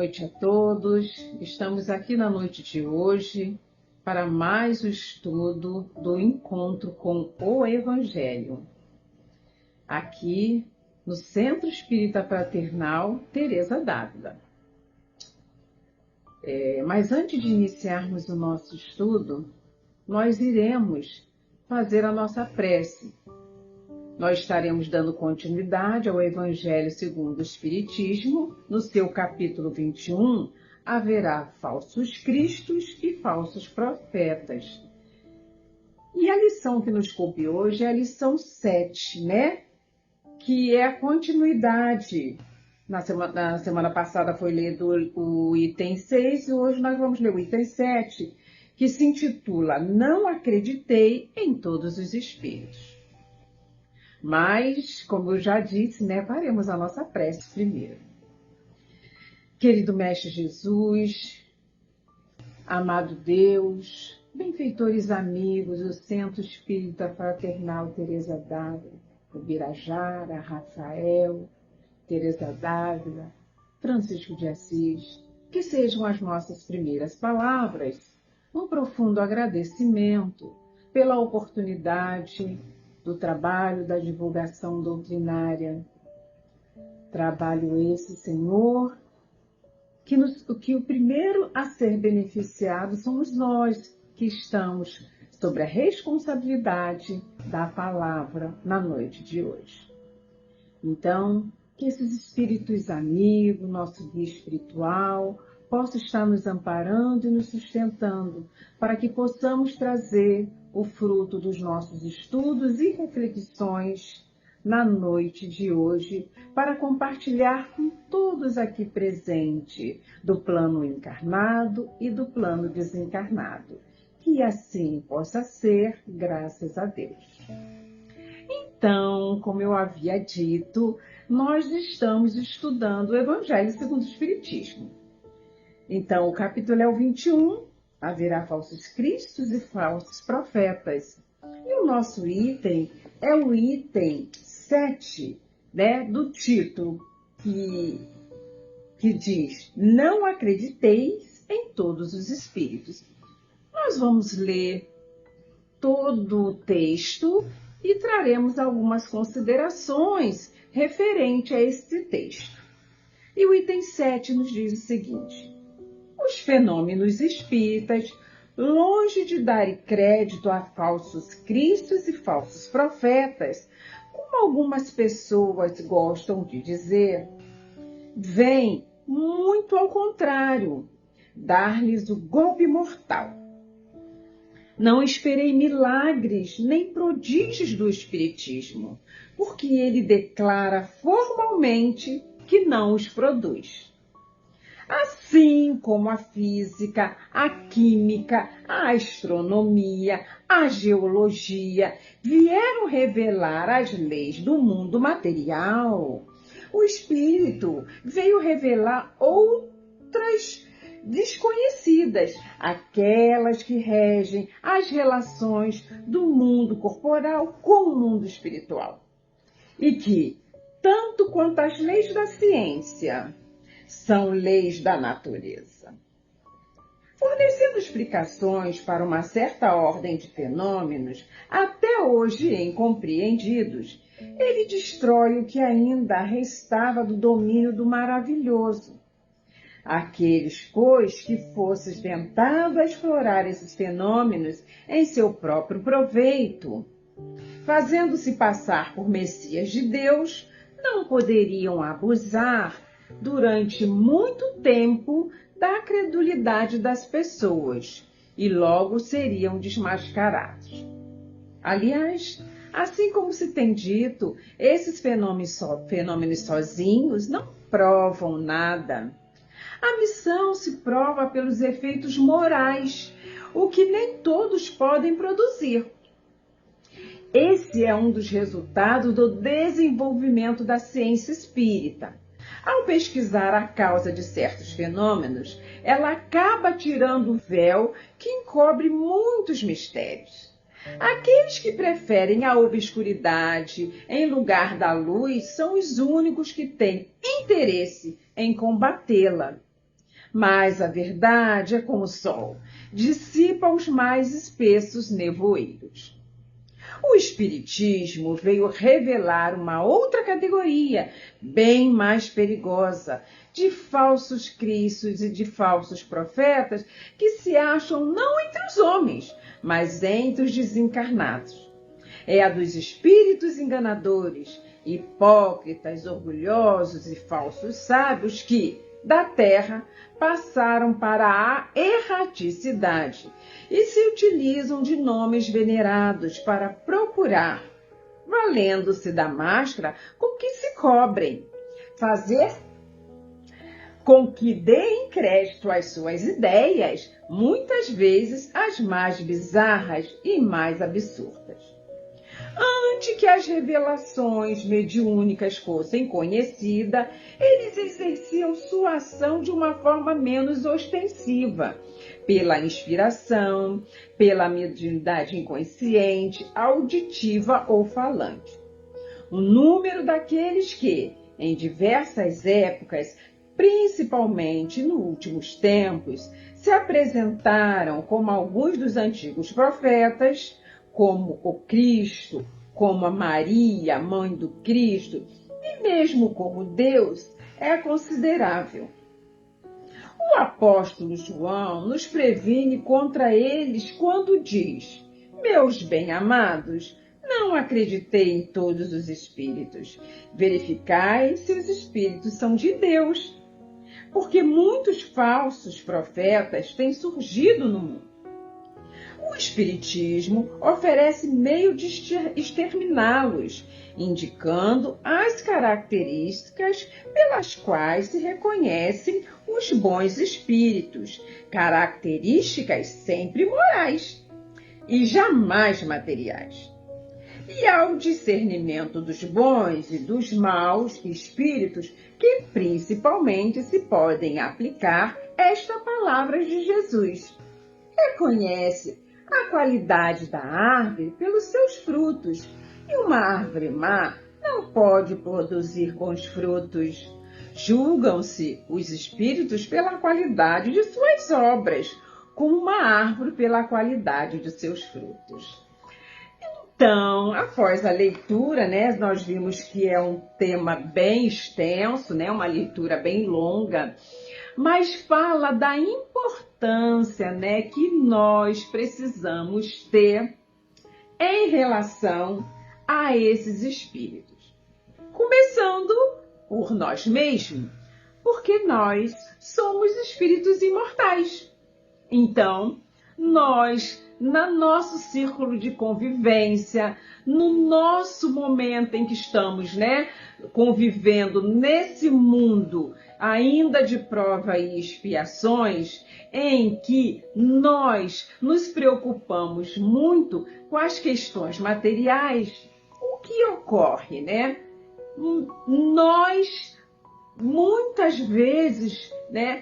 noite a todos. Estamos aqui na noite de hoje para mais o estudo do encontro com o Evangelho. Aqui no Centro Espírita Fraternal Teresa d'Ávila. Mas antes de iniciarmos o nosso estudo, nós iremos fazer a nossa prece. Nós estaremos dando continuidade ao Evangelho segundo o Espiritismo. No seu capítulo 21, haverá falsos cristos e falsos profetas. E a lição que nos coube hoje é a lição 7, né? Que é a continuidade. Na semana passada foi lido o item 6 e hoje nós vamos ler o item 7, que se intitula Não acreditei em todos os espíritos. Mas, como eu já disse, né, faremos a nossa prece primeiro. Querido Mestre Jesus, amado Deus, benfeitores amigos do Centro Espírita Fraternal Teresa d'Ávila, o Birajara, Rafael, Teresa d'Ávila, Francisco de Assis, que sejam as nossas primeiras palavras um profundo agradecimento pela oportunidade do trabalho da divulgação doutrinária. Trabalho esse, Senhor, que o primeiro a ser beneficiado somos nós, que estamos sobre a responsabilidade da palavra na noite de hoje. Então, que esses espíritos amigos, nosso guia espiritual, possam estar nos amparando e nos sustentando, para que possamos trazer o fruto dos nossos estudos e reflexões na noite de hoje, para compartilhar com todos aqui presentes, do plano encarnado e do plano desencarnado. Que assim possa ser, graças a Deus. Então, como eu havia dito, nós estamos estudando o Evangelho segundo o Espiritismo. Então, o capítulo é o 21, haverá falsos cristos e falsos profetas. E o nosso item é o item 7, né, do título, que diz, não acrediteis em todos os espíritos. Nós vamos ler todo o texto e traremos algumas considerações referente a este texto. E o item 7 nos diz o seguinte: os fenômenos espíritas, longe de darem crédito a falsos cristos e falsos profetas, como algumas pessoas gostam de dizer, vêm muito ao contrário, dar-lhes o golpe mortal. Não esperei milagres nem prodígios do Espiritismo, porque ele declara formalmente que não os produz. Assim como a física, a química, a astronomia, a geologia vieram revelar as leis do mundo material, o Espírito veio revelar outras desconhecidas, aquelas que regem as relações do mundo corporal com o mundo espiritual. E que, tanto quanto as leis da ciência, são leis da natureza. Fornecendo explicações para uma certa ordem de fenômenos, até hoje incompreendidos, ele destrói o que ainda restava do domínio do maravilhoso. Aqueles, pois, que fossem tentados a explorar esses fenômenos em seu próprio proveito, fazendo-se passar por Messias de Deus, não poderiam abusar durante muito tempo da credulidade das pessoas e logo seriam desmascarados. Aliás, assim como se tem dito, esses fenômenos sozinhos não provam nada. A missão se prova pelos efeitos morais, o que nem todos podem produzir. Esse é um dos resultados do desenvolvimento da ciência espírita. Ao pesquisar a causa de certos fenômenos, ela acaba tirando o véu que encobre muitos mistérios. Aqueles que preferem a obscuridade em lugar da luz são os únicos que têm interesse em combatê-la. Mas a verdade é como o sol, dissipa os mais espessos nevoeiros. O Espiritismo veio revelar uma outra categoria, bem mais perigosa, de falsos cristos e de falsos profetas que se acham não entre os homens, mas entre os desencarnados. É a dos espíritos enganadores, hipócritas, orgulhosos e falsos sábios que, da terra, passaram para a erraticidade e se utilizam de nomes venerados para procurar, valendo-se da máscara com que se cobrem, fazer com que deem crédito às suas ideias, muitas vezes as mais bizarras e mais absurdas. Antes que as revelações mediúnicas fossem conhecidas, eles exerciam sua ação de uma forma menos ostensiva, pela inspiração, pela mediunidade inconsciente, auditiva ou falante. O número daqueles que, em diversas épocas, principalmente nos últimos tempos, se apresentaram como alguns dos antigos profetas, como o Cristo, como a Maria, mãe do Cristo, e mesmo como Deus, é considerável. O apóstolo João nos previne contra eles quando diz: meus bem-amados, não acreditei em todos os espíritos. Verificai se os espíritos são de Deus, porque muitos falsos profetas têm surgido no mundo. O Espiritismo oferece meio de exterminá-los, indicando as características pelas quais se reconhecem os bons espíritos, características sempre morais e jamais materiais. E ao discernimento dos bons e dos maus espíritos, que principalmente se podem aplicar esta palavra de Jesus. Reconhece a qualidade da árvore pelos seus frutos, e uma árvore má não pode produzir bons frutos. Julgam-se os espíritos pela qualidade de suas obras, como uma árvore pela qualidade de seus frutos. Então, após a leitura, nós vimos que é um tema bem extenso, uma leitura bem longa, mas fala da importância, que nós precisamos ter em relação a esses espíritos. Começando por nós mesmos, porque nós somos espíritos imortais. Então, nós, no nosso círculo de convivência, no nosso momento em que estamos, convivendo nesse mundo ainda de prova e expiações, em que nós nos preocupamos muito com as questões materiais, o que ocorre, Nós, muitas vezes,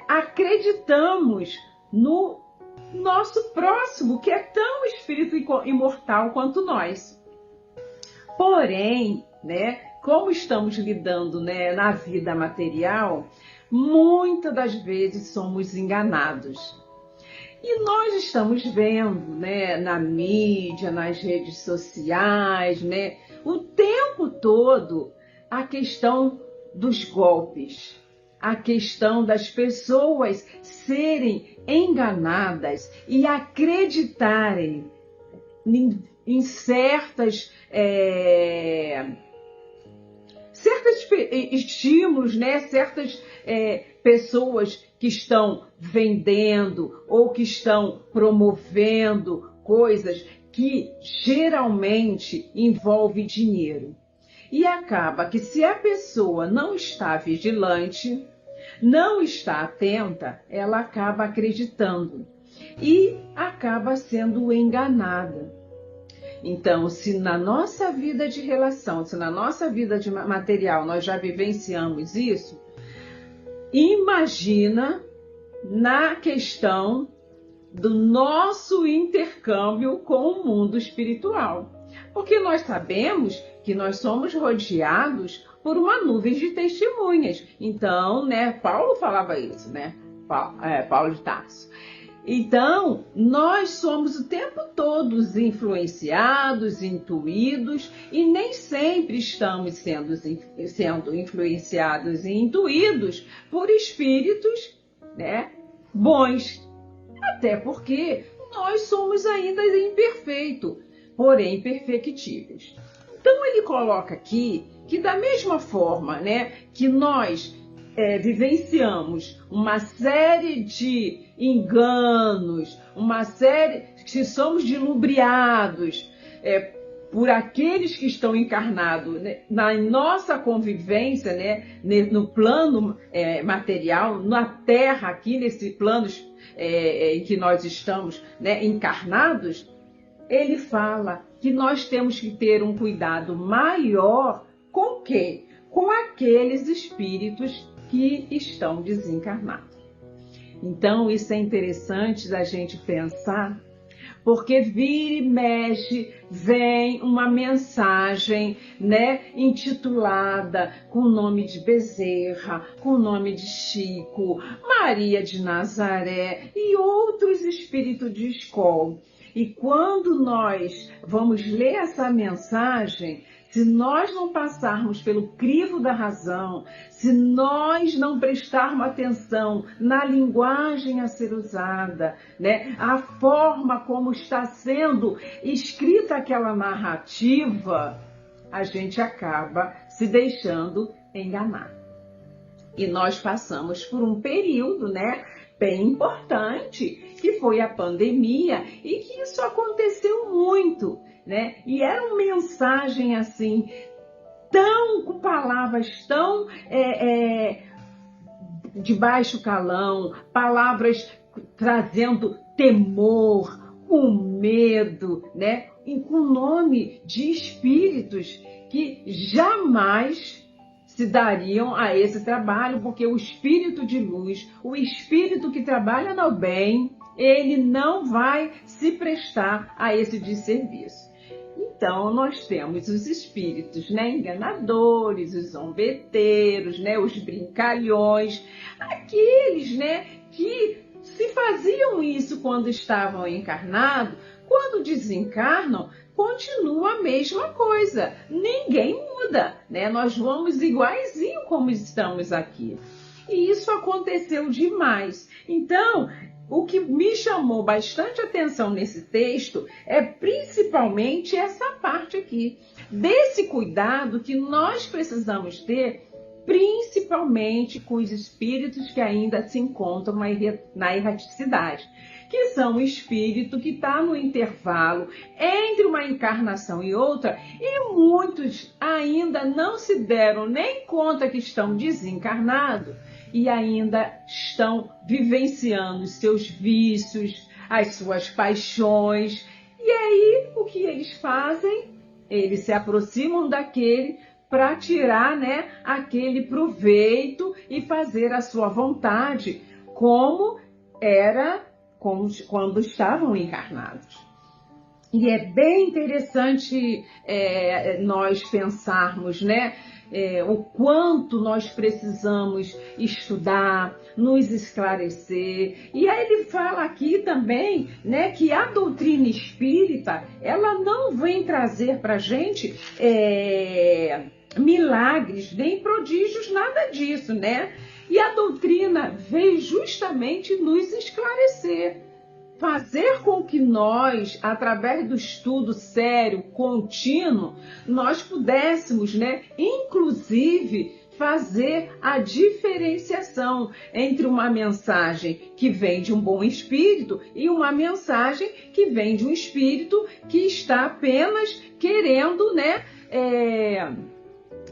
acreditamos no nosso próximo, que é tão espírito imortal quanto nós. Porém, como estamos lidando, na vida material, muitas das vezes somos enganados. E nós estamos vendo, na mídia, nas redes sociais, o tempo todo a questão dos golpes, a questão das pessoas serem enganadas e acreditarem em certos estímulos, certas pessoas que estão vendendo ou que estão promovendo coisas que geralmente envolvem dinheiro. E acaba que, se a pessoa não está vigilante, não está atenta, ela acaba acreditando e acaba sendo enganada. Então, se na nossa vida de relação, se na nossa vida de material nós já vivenciamos isso, imagina na questão do nosso intercâmbio com o mundo espiritual. Porque nós sabemos que nós somos rodeados por uma nuvem de testemunhas. Então, Paulo falava isso, Paulo de Tarso. Então, nós somos o tempo todo influenciados, intuídos, e nem sempre estamos sendo influenciados e intuídos por espíritos, né, bons. Até porque nós somos ainda imperfeitos, porém perfectíveis. Então, ele coloca aqui que da mesma forma, né, que nós vivenciamos uma série de enganos, uma série que somos dilubriados por aqueles que estão encarnados, né, na nossa convivência, né, no plano material, na Terra, aqui nesse plano em que nós estamos, né, encarnados. Ele fala que nós temos que ter um cuidado maior com quem? Com aqueles espíritos que estão desencarnados. Então, isso é interessante da gente pensar, porque vira e mexe, vem uma mensagem, né, intitulada com o nome de Bezerra, com o nome de Chico, Maria de Nazaré e outros espíritos de escola. E quando nós vamos ler essa mensagem, se nós não passarmos pelo crivo da razão, se nós não prestarmos atenção na linguagem a ser usada, né, a forma como está sendo escrita aquela narrativa, a gente acaba se deixando enganar. E nós passamos por um período, né, bem importante, que foi a pandemia, e que isso aconteceu muito, né? E era uma mensagem assim, com palavras tão de baixo calão, palavras trazendo temor, com medo, né? E com o nome de espíritos que jamais se dariam a esse trabalho, porque o espírito de luz, o espírito que trabalha no bem, ele não vai se prestar a esse desserviço. Então, nós temos os espíritos, né, enganadores, os zombeteiros, né, os brincalhões, aqueles, né, que se faziam isso quando estavam encarnados, quando desencarnam, continua a mesma coisa, ninguém muda, né? Nós vamos iguaizinho como estamos aqui. E isso aconteceu demais. Então, o que me chamou bastante atenção nesse texto é principalmente essa parte aqui, desse cuidado que nós precisamos ter, principalmente com os espíritos que ainda se encontram na erraticidade, que são o espírito que está no intervalo entre uma encarnação e outra, e muitos ainda não se deram nem conta que estão desencarnados e ainda estão vivenciando os seus vícios, as suas paixões. E aí, o que eles fazem? Eles se aproximam daquele para tirar, né, aquele proveito e fazer a sua vontade, como era quando estavam encarnados. E é bem interessante nós pensarmos, né, o quanto nós precisamos estudar, nos esclarecer. E aí ele fala aqui também, né, que a doutrina espírita, ela não vem trazer para a gente milagres, nem prodígios, nada disso, né? E a doutrina veio justamente nos esclarecer, fazer com que nós, através do estudo sério, contínuo, nós pudéssemos, né, inclusive, fazer a diferenciação entre uma mensagem que vem de um bom espírito e uma mensagem que vem de um espírito que está apenas querendo, né,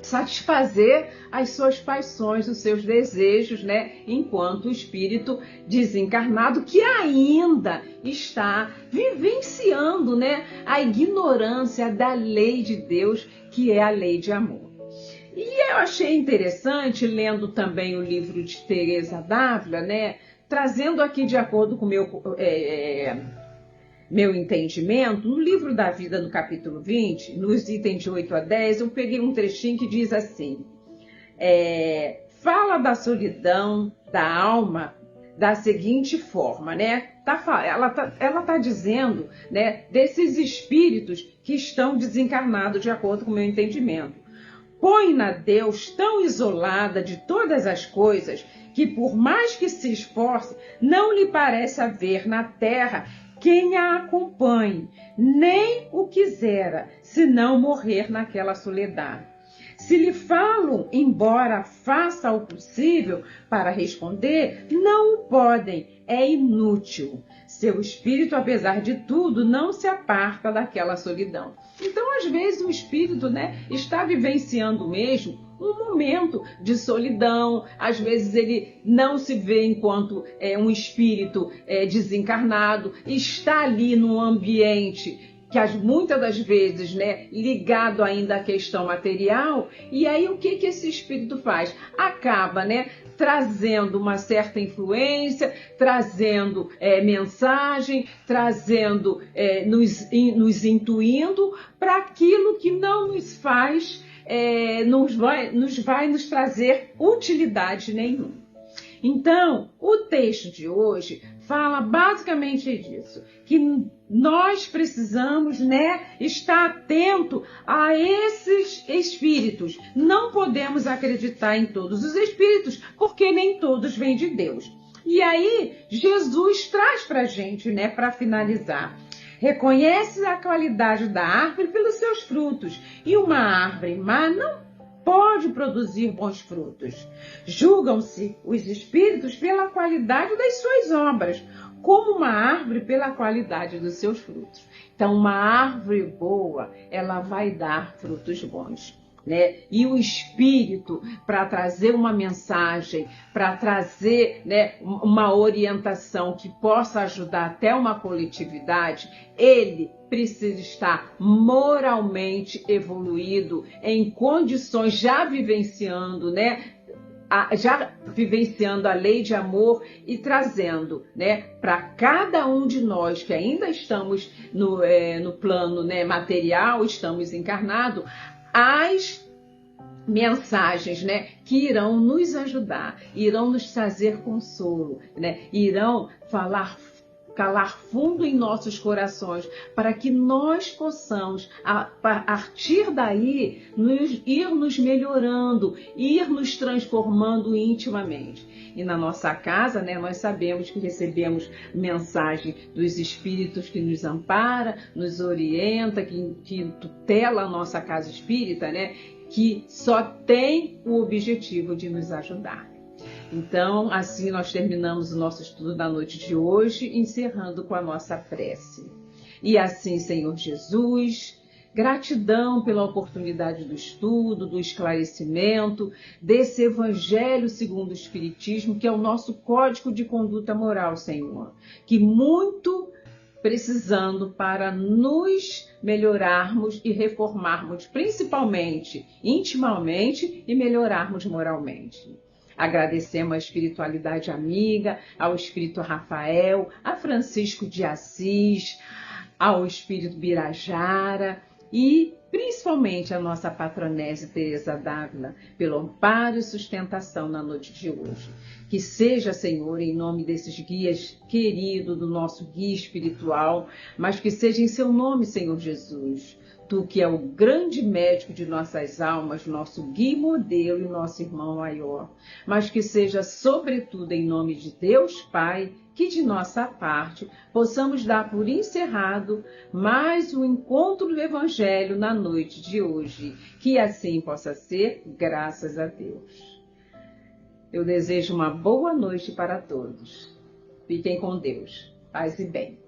satisfazer as suas paixões, os seus desejos, né? Enquanto o espírito desencarnado que ainda está vivenciando, né, a ignorância da lei de Deus, que é a lei de amor. E eu achei interessante, lendo também o livro de Teresa d'Ávila, né, trazendo aqui de acordo com o meu entendimento, no livro da vida, no capítulo 20, nos itens de 8 a 10, eu peguei um trechinho que diz assim, fala da solidão da alma da seguinte forma, né? Ela tá dizendo, né, desses espíritos que estão desencarnados, de acordo com o meu entendimento. Põe-na Deus tão isolada de todas as coisas que, por mais que se esforce, não lhe parece haver na terra quem a acompanhe, nem o quisera, senão morrer naquela soledade. Se lhe falo, embora faça o possível para responder, não o podem, é inútil. Seu espírito, apesar de tudo, não se aparta daquela solidão. Então, às vezes, o espírito, né, está vivenciando mesmo um momento de solidão. Às vezes ele não se vê enquanto um espírito desencarnado, está ali num ambiente que muitas das vezes, né, ligado ainda à questão material, e aí o que esse espírito faz? Acaba, né, trazendo uma certa influência, trazendo mensagem, trazendo, nos intuindo para aquilo que não nos faz, nos vai nos trazer utilidade nenhuma. Então, o texto de hoje fala basicamente disso, que nós precisamos, né, estar atento a esses espíritos. Não podemos acreditar em todos os espíritos, porque nem todos vêm de Deus. E aí, Jesus traz para a gente, né, para finalizar. Reconhece a qualidade da árvore pelos seus frutos, e uma árvore má não pode produzir bons frutos. Julgam-se os espíritos pela qualidade das suas obras, como uma árvore pela qualidade dos seus frutos. Então, uma árvore boa, ela vai dar frutos bons, né? E o espírito, para trazer uma mensagem, para trazer, né, uma orientação que possa ajudar até uma coletividade, ele precisa estar moralmente evoluído, em condições, já vivenciando, né, a lei de amor e trazendo, né, para cada um de nós que ainda estamos no plano, né, material, estamos encarnados, as mensagens, né, que irão nos ajudar, irão nos trazer consolo, né, irão calar fundo em nossos corações, para que nós possamos, a partir daí, ir nos melhorando, ir nos transformando intimamente. E na nossa casa, né, nós sabemos que recebemos mensagem dos espíritos que nos ampara, nos orienta, que tutela a nossa casa espírita, né, que só tem o objetivo de nos ajudar. Então, assim nós terminamos o nosso estudo da noite de hoje, encerrando com a nossa prece. E assim, Senhor Jesus, gratidão pela oportunidade do estudo, do esclarecimento, desse Evangelho segundo o Espiritismo, que é o nosso código de conduta moral, Senhor, que muito precisando para nos melhorarmos e reformarmos, principalmente intimamente, e melhorarmos moralmente. Agradecemos à espiritualidade amiga, ao espírito Rafael, a Francisco de Assis, ao espírito Birajara e principalmente a nossa patronese Teresa d'Ávila, pelo amparo e sustentação na noite de hoje. Que seja, Senhor, em nome desses guias queridos, do nosso guia espiritual, mas que seja em seu nome, Senhor Jesus, Tu que é o grande médico de nossas almas, nosso guia e modelo e nosso irmão maior, mas que seja, sobretudo, em nome de Deus Pai, que de nossa parte possamos dar por encerrado mais um encontro do Evangelho na noite de hoje. Que assim possa ser, graças a Deus. Eu desejo uma boa noite para todos. Fiquem com Deus. Paz e bem.